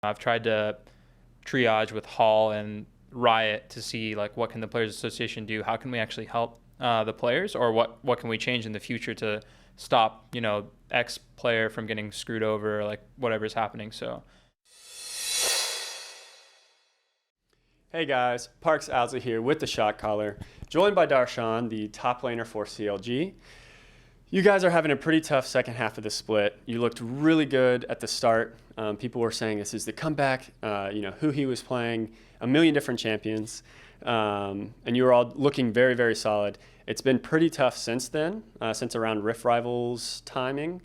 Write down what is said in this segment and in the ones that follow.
I've tried to triage with Hall and Riot to see like what can the Players Association do? How can we actually help the players, or what can we change in the future to stop X player from getting screwed over, or like whatever's happening. So. Hey guys, Parks Owsley here with the Shotcaller, joined by Darshan, the top laner for CLG. You guys are having a pretty tough second half of the split. You looked really good at the start. People were saying this is the comeback, who he was playing, a million different champions, and you were all looking very, very solid. It's been pretty tough since then, since around Rift Rivals timing.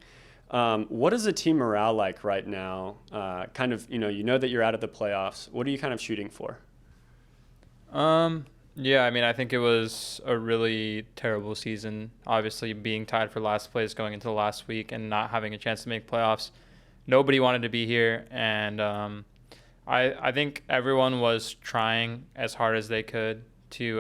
What is the team morale like right now? You know that you're out of the playoffs. What are you kind of shooting for? Yeah, I mean, I think it was a really terrible season. Obviously, being tied for last place going into the last week and not having a chance to make playoffs. Nobody wanted to be here, and I think everyone was trying as hard as they could to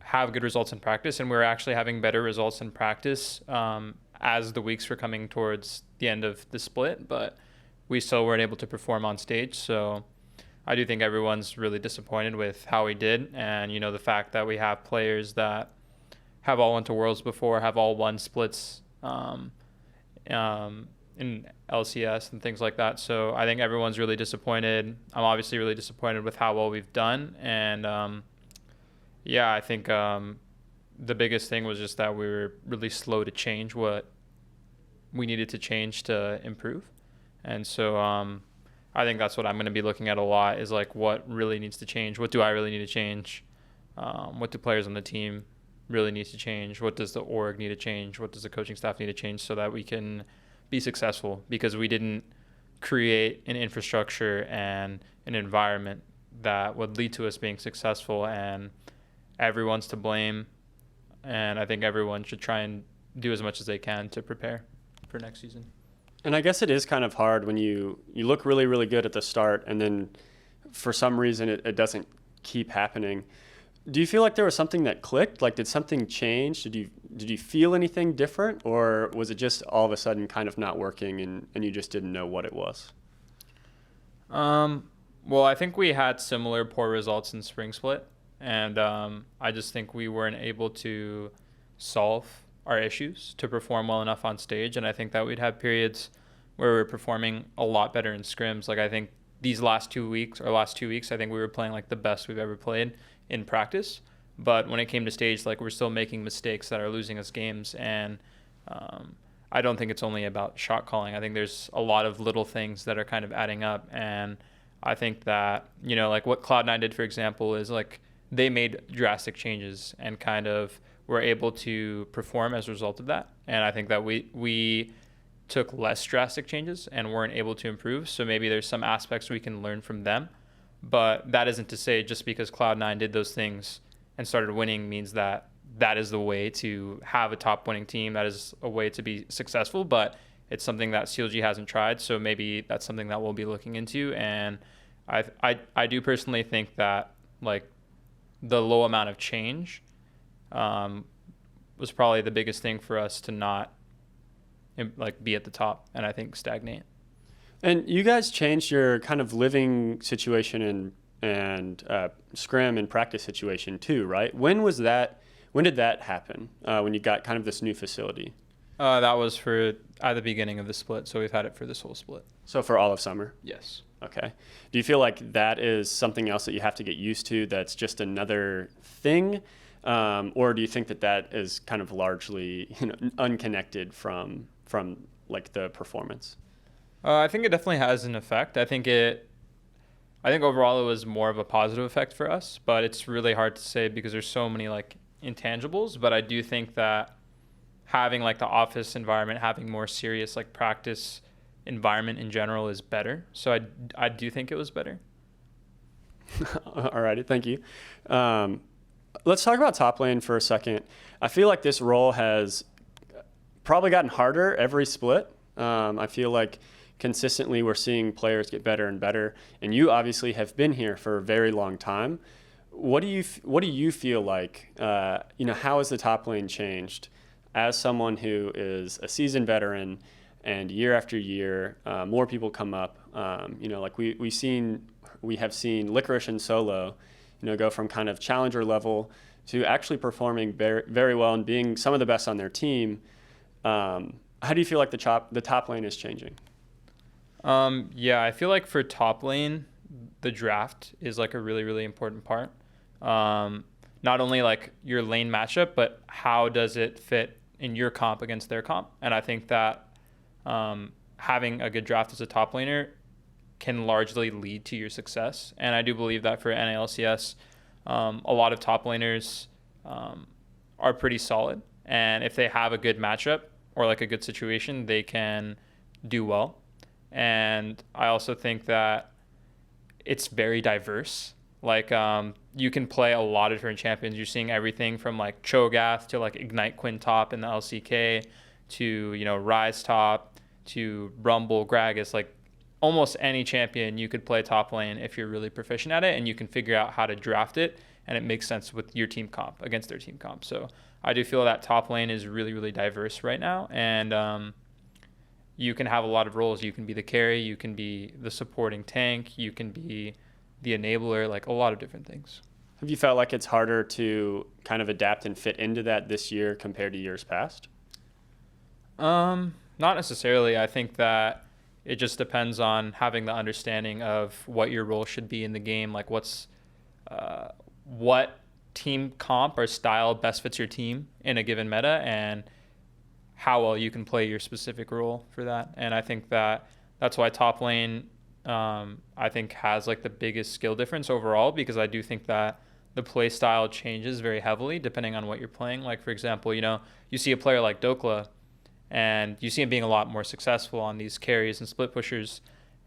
have good results in practice, and we were actually having better results in practice as the weeks were coming towards the end of the split, but we still weren't able to perform on stage, so I do think everyone's really disappointed with how we did, and the fact that we have players that have all went to Worlds before, have all won splits in LCS and things like that. So I think everyone's really disappointed. I'm obviously really disappointed with how well we've done, and I think the biggest thing was just that we were really slow to change what we needed to change to improve, and so I think that's what I'm going to be looking at a lot, is like what really needs to change. What do I really need to change? What do players on the team really need to change? What does the org need to change? What does the coaching staff need to change so that we can be successful? Because we didn't create an infrastructure and an environment that would lead to us being successful, and everyone's to blame. And I think everyone should try and do as much as they can to prepare for next season. And I guess it is kind of hard when you look really, really good at the start, and then for some reason it doesn't keep happening. Do you feel like there was something that clicked? Like, did something change? Did you feel anything different, or was it just all of a sudden kind of not working and you just didn't know what it was? Well, I think we had similar poor results in Spring Split, and I just think we weren't able to solve our issues to perform well enough on stage, and I think that we'd have periods where we were performing a lot better in scrims. Like, I think these last 2 weeks, I think we were playing like the best we've ever played in practice, but when it came to stage, like, we're still making mistakes that are losing us games, and I don't think it's only about shot calling. I think there's a lot of little things that are kind of adding up, and I think that like what Cloud9 did, for example, is like they made drastic changes and kind of were able to perform as a result of that. And I think that we took less drastic changes and weren't able to improve. So maybe there's some aspects we can learn from them. But that isn't to say just because Cloud9 did those things and started winning means that that is the way to have a top winning team. That is a way to be successful. But it's something that CLG hasn't tried. So maybe that's something that we'll be looking into. And I do personally think that like the low amount of change was probably the biggest thing for us to not like be at the top and I think stagnate. And you guys changed your kind of living situation and scrim and practice situation too, right? When did that happen? When you got kind of this new facility? That was at the beginning of the split, so we've had it for this whole split. So for all of summer? Yes. Okay. Do you feel like that is something else that you have to get used to, that's just another thing? Or do you think that is kind of largely unconnected from like the performance? I think it definitely has an effect. I think overall it was more of a positive effect for us, but it's really hard to say because there's so many like intangibles. But I do think that having like the office environment, having more serious like practice environment in general is better. So I do think it was better. All righty, thank you. Let's talk about top lane for a second. I feel like this role has probably gotten harder every split. I feel like consistently we're seeing players get better and better, and you obviously have been here for a very long time. What do you feel like? How has the top lane changed as someone who is a seasoned veteran and year after year, more people come up. Like we have seen Licorice and Solo, go from kind of challenger level to actually performing very, very well and being some of the best on their team. How do you feel like the top lane is changing? Yeah, I feel like for top lane, the draft is like a really, really important part. Not only like your lane matchup, but how does it fit in your comp against their comp? And I think that having a good draft as a top laner can largely lead to your success. And I do believe that for NALCS, a lot of top laners are pretty solid. And if they have a good matchup or like a good situation, they can do well. And I also think that it's very diverse. Like you can play a lot of different champions. You're seeing everything from like Cho'Gath to like Ignite Quinn top in the LCK to, Rise top to Rumble, Gragas. Like almost any champion you could play top lane if you're really proficient at it and you can figure out how to draft it and it makes sense with your team comp against their team comp. So I do feel that top lane is really, really diverse right now. And you can have a lot of roles. You can be the carry, you can be the supporting tank, you can be the enabler, like a lot of different things. Have you felt like it's harder to kind of adapt and fit into that this year compared to years past? Not necessarily. I think that it just depends on having the understanding of what your role should be in the game. Like what team comp or style best fits your team in a given meta and how well you can play your specific role for that. And I think that that's why top lane, I think has like the biggest skill difference overall, because I do think that the play style changes very heavily depending on what you're playing. Like for example, you see a player like Dokla and you see him being a lot more successful on these carries and split pushers,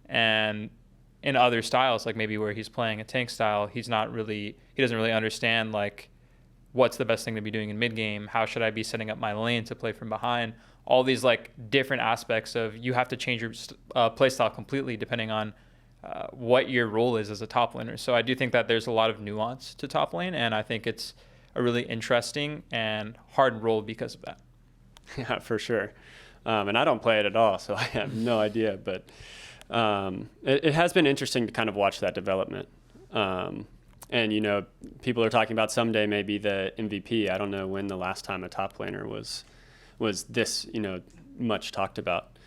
and in other styles, like maybe where he's playing a tank style, he doesn't really understand like what's the best thing to be doing in mid game, how should I be setting up my lane to play from behind, all these like different aspects of you have to change your play style completely depending on what your role is as a top laner. So I do think that there's a lot of nuance to top lane, and I think it's a really interesting and hard role because of that. Yeah, for sure. And I don't play it at all, so I have no idea. But it has been interesting to kind of watch that development. And, people are talking about someday maybe the MVP. I don't know when the last time a top laner was this, much talked about.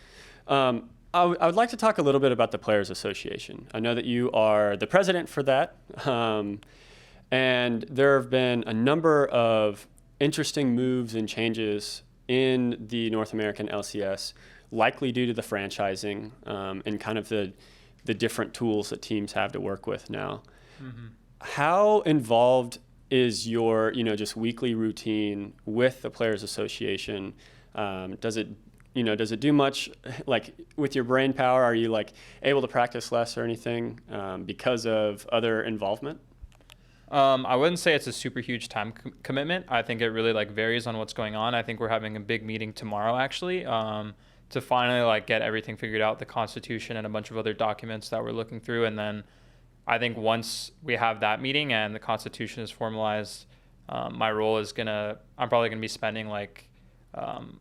I would like to talk a little bit about the Players Association. I know that you are the president for that. And there have been a number of interesting moves and changes in the North American LCS, likely due to the franchising and kind of the different tools that teams have to work with now. Mm-hmm. How involved is your, just weekly routine with the Players Association? Does it do much, like with your brain power? Are you like able to practice less or anything because of other involvement? I wouldn't say it's a super huge time commitment. I think it really like varies on what's going on. I think we're having a big meeting tomorrow actually to finally like get everything figured out, the Constitution and a bunch of other documents that we're looking through. And then I think once we have that meeting and the Constitution is formalized, my role is I'm probably gonna be spending like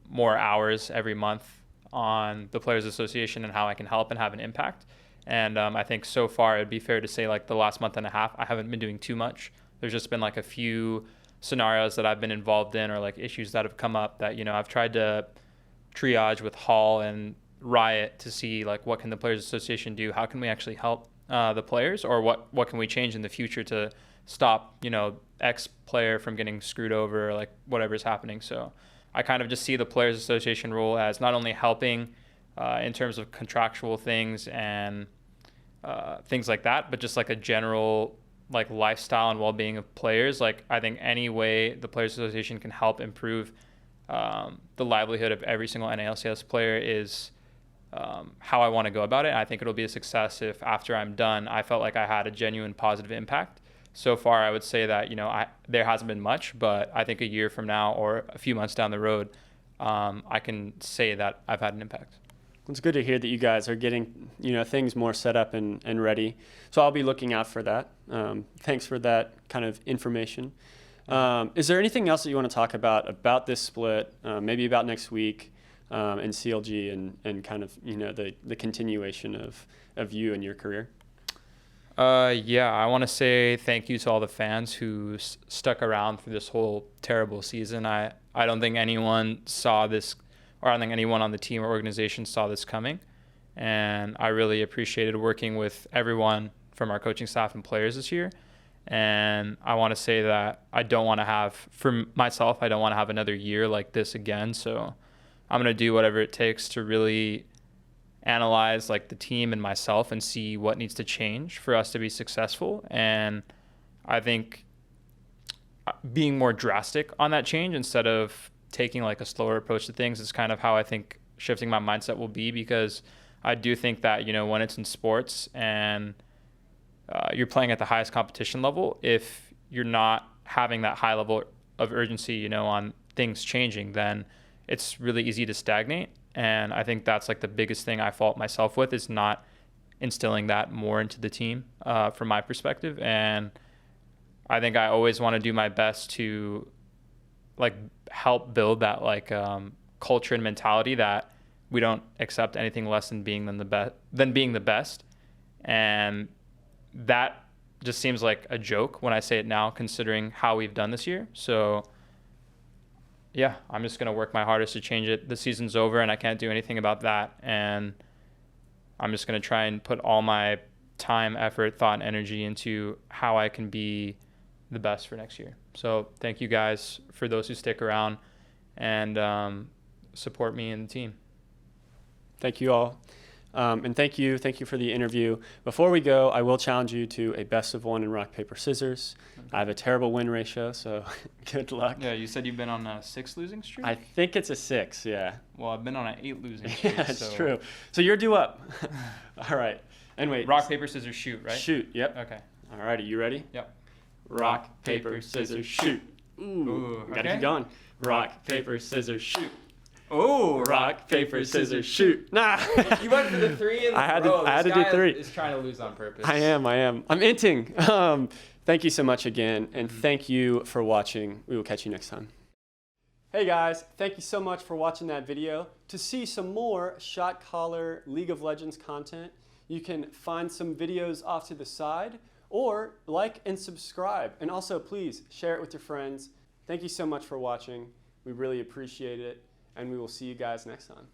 more hours every month on the Players Association and how I can help and have an impact. And I think so far it'd be fair to say like the last month and a half, I haven't been doing too much. There's just been like a few scenarios that I've been involved in or like issues that have come up that, I've tried to triage with Hall and Riot to see like what can the Players Association do? How can we actually help the players, or what can we change in the future to stop, X player from getting screwed over or like whatever's happening. So I kind of just see the Players Association role as not only helping in terms of contractual things and things like that, but just like a general like lifestyle and well-being of players. Like I think any way the Players Association can help improve the livelihood of every single NALCS player is how I want to go about it. I think it'll be a success if after I'm done, I felt like I had a genuine positive impact. So far, I would say that, there hasn't been much, but I think a year from now or a few months down the road, I can say that I've had an impact. It's good to hear that you guys are getting, things more set up and ready. So I'll be looking out for that. Thanks for that kind of information. Is there anything else that you want to talk about this split, maybe about next week? in CLG and kind of, the continuation of you and your career? Yeah, I want to say thank you to all the fans who stuck around through this whole terrible season. I don't think anyone saw this, or I don't think anyone on the team or organization saw this coming. And I really appreciated working with everyone from our coaching staff and players this year. And I want to say that I don't want to have, for myself, I don't want to have another year like this again. So I'm going to do whatever it takes to really analyze like the team and myself and see what needs to change for us to be successful. And I think being more drastic on that change instead of taking like a slower approach to things is kind of how I think shifting my mindset will be, because I do think that, when it's in sports and you're playing at the highest competition level, if you're not having that high level of urgency, on things changing, then it's really easy to stagnate. And I think that's like the biggest thing I fault myself with, is not instilling that more into the team from my perspective. And I think I always want to do my best to like help build that like culture and mentality that we don't accept anything less than being the best. And that just seems like a joke when I say it now, considering how we've done this year. So yeah, I'm just going to work my hardest to change it. The season's over and I can't do anything about that. And I'm just going to try and put all my time, effort, thought, and energy into how I can be the best for next year. So thank you guys for those who stick around and support me and the team. Thank you all. And thank you for the interview. Before we go, I will challenge you to a best of one in rock, paper, scissors. Okay. I have a terrible win ratio, so good luck. Yeah, you said you've been on a 6 losing streak? I think it's a 6, yeah. Well, I've been on an 8 losing streak. Yeah, it's true. So you're due up. All right. And wait. Rock, paper, scissors, shoot, right? Shoot, yep. Okay. All righty, you ready? Yep. Rock, paper, scissors, shoot. Ooh, gotta keep going. Rock, paper, scissors, shoot. Oh, rock, paper, scissors, shoot. Nah. You went for the 3 in a row. I had to do 3. Is trying to lose on purpose. I am. I'm inting. Thank you so much again, and thank you for watching. We will catch you next time. Hey guys, thank you so much for watching that video. To see some more Shotcaller League of Legends content, you can find some videos off to the side, or like and subscribe. And also, please share it with your friends. Thank you so much for watching. We really appreciate it. And we will see you guys next time.